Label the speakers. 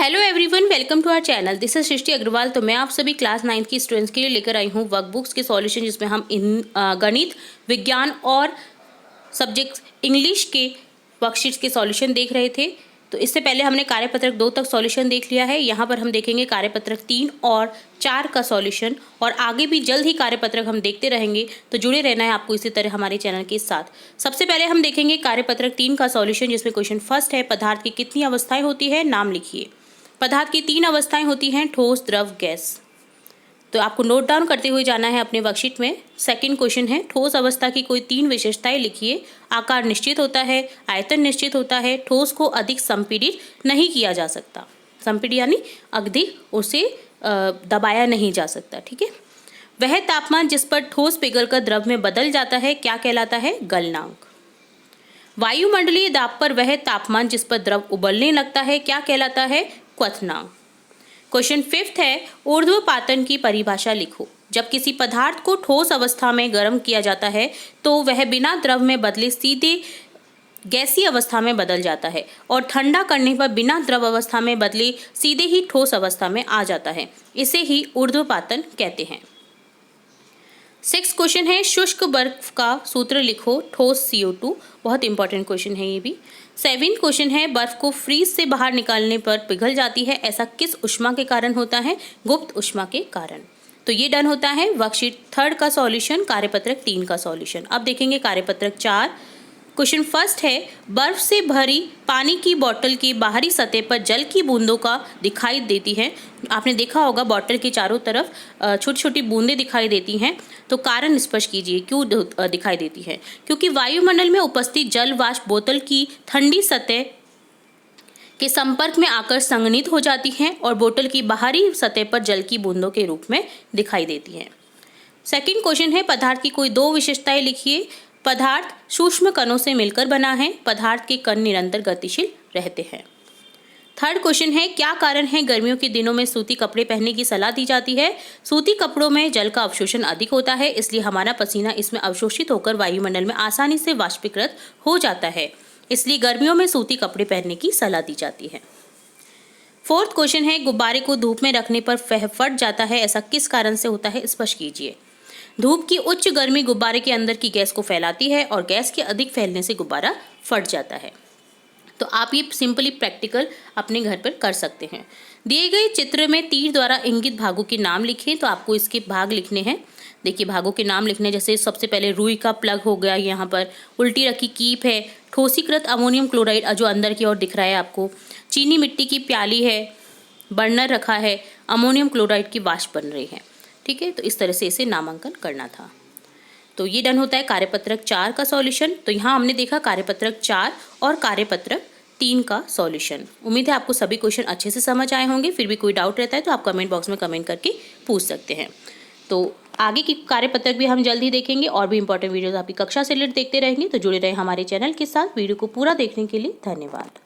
Speaker 1: Hello everyone, welcome to our channel. This is Srishti Agarwal. तो मैं आप सभी क्लास 9th की स्टूडेंट्स के लिए लेकर आई हूँ वर्कबुक्स के सॉल्यूशन, जिसमें हम गणित, विज्ञान और सब्जेक्ट इंग्लिश के वर्कशीट्स के सॉल्यूशन देख रहे थे। तो इससे पहले हमने कार्यपत्रक 2 तक सॉल्यूशन देख लिया है। यहाँ पर हम देखेंगे कार्यपत्रक 3 और 4 का सॉल्यूशन, और आगे भी जल्द ही कार्यपत्रक हम देखते रहेंगे। तो जुड़े रहना है आपको इसी तरह हमारे चैनल के साथ। सबसे पहले हम देखेंगे कार्यपत्रक 3 का सॉल्यूशन, जिसमें क्वेश्चन फर्स्ट है, पदार्थ की कितनी अवस्थाएं होती है, नाम लिखिए। पदार्थ की 3 अवस्थाएं होती हैं, ठोस, द्रव, गैस। तो आपको नोट डाउन करते हुए जाना है अपने वर्कशीट में। सेकंड क्वेश्चन है, ठोस अवस्था की कोई 3 विशेषताएं लिखिए। आकार निश्चित होता है, आयतन निश्चित होता है, ठोस को अधिक संपीड़ित नहीं किया जा सकता। संपीड़ित यानी अधिक उसे दबाया नहीं जा सकता। ठीक है। वह तापमान जिस पर ठोस पिघलकर द्रव में बदल जाता है क्या कहलाता है? गलनांक। वायुमंडलीय दाब पर वह तापमान जिस पर द्रव उबलने लगता है क्या कहलाता है? क्वथनांक। क्वेश्चन फिफ्थ है, ऊर्ध्वपातन की परिभाषा लिखो। जब किसी पदार्थ को ठोस अवस्था में गर्म किया जाता है तो वह बिना द्रव में बदले सीधे गैसीय अवस्था में बदल जाता है, और ठंडा करने पर बिना द्रव अवस्था में बदले सीधे ही ठोस अवस्था में आ जाता है। इसे ही ऊर्ध्वपातन कहते हैं। 6 क्वेश्चन है, शुष्क बर्फ का सूत्र लिखो। ठोस CO2। बहुत इंपॉर्टेंट क्वेश्चन है ये भी। 7 क्वेश्चन है, बर्फ को फ्रीज से बाहर निकालने पर पिघल जाती है, ऐसा किस ऊष्मा के कारण होता है? गुप्त ऊष्मा के कारण। तो ये डन होता है वर्कशीट 3 का सॉल्यूशन, कार्यपत्रक 3 का सॉल्यूशन। अब देखेंगे कार्यपत्रक 4। क्वेश्चन फर्स्ट है, बर्फ से भरी पानी की बोतल की बाहरी सतह पर जल की बूंदों का दिखाई देती है। आपने देखा होगा बोतल के चारों तरफ छोटी छोटी बूंदें दिखाई देती हैं। तो कारण स्पष्ट कीजिए, क्यों दिखाई देती है? क्योंकि वायुमंडल में उपस्थित जल वाष्प बोतल की ठंडी सतह के संपर्क में आकर संघनित हो जाती हैं और बोतल की बाहरी सतह पर जल की बूंदों के रूप में दिखाई देती हैं। सेकंड क्वेश्चन है, पदार्थ की कोई 2 विशेषताएं लिखिए। पदार्थ सूक्ष्म कणों से मिलकर बना है। पदार्थ के कण निरंतर गतिशील रहते हैं। थर्ड क्वेश्चन है, क्या कारण है गर्मियों के दिनों में सूती कपड़े पहनने की सलाह दी जाती है? सूती कपड़ों में जल का अवशोषण अधिक होता है, इसलिए हमारा पसीना इसमें अवशोषित होकर वायुमंडल में आसानी से वाष्पीकृत हो जाता है, इसलिए गर्मियों में सूती कपड़े पहनने की सलाह दी जाती है। फोर्थ क्वेश्चन है, गुब्बारे को धूप में रखने पर फट जाता है, ऐसा किस कारण से होता है? स्पष्ट कीजिए। धूप की उच्च गर्मी गुब्बारे के अंदर की गैस को फैलाती है और गैस के अधिक फैलने से गुब्बारा फट जाता है। तो आप ये सिंपली प्रैक्टिकल अपने घर पर कर सकते हैं। दिए गए चित्र में तीर द्वारा इंगित भागों के नाम लिखें। तो आपको इसके भाग लिखने हैं। देखिए, भागों के नाम लिखने, जैसे सबसे पहले रुई का प्लग हो गया, यहाँ पर उल्टी रखी कीप है, ठोसीकृत अमोनियम क्लोराइड जो अंदर की ओर दिख रहा है आपको, चीनी मिट्टी की प्याली है, बर्नर रखा है, अमोनियम क्लोराइड की वाष्प बन रही है। ठीक है। तो इस तरह से इसे नामांकन करना था। तो ये डन होता है कार्यपत्रक 4 का सॉल्यूशन। तो यहाँ हमने देखा कार्यपत्रक 4 और कार्यपत्रक 3 का सॉल्यूशन। उम्मीद है आपको सभी क्वेश्चन अच्छे से समझ आए होंगे। फिर भी कोई डाउट रहता है तो आप कमेंट बॉक्स में कमेंट करके पूछ सकते हैं। तो आगे की कार्यपत्रक भी हम जल्द ही देखेंगे, और भी इंपॉर्टेंट वीडियोस आपकी कक्षा से रिलेटेड देखते रहेंगे। तो जुड़े रहे हमारे चैनल के साथ। वीडियो को पूरा देखने के लिए धन्यवाद।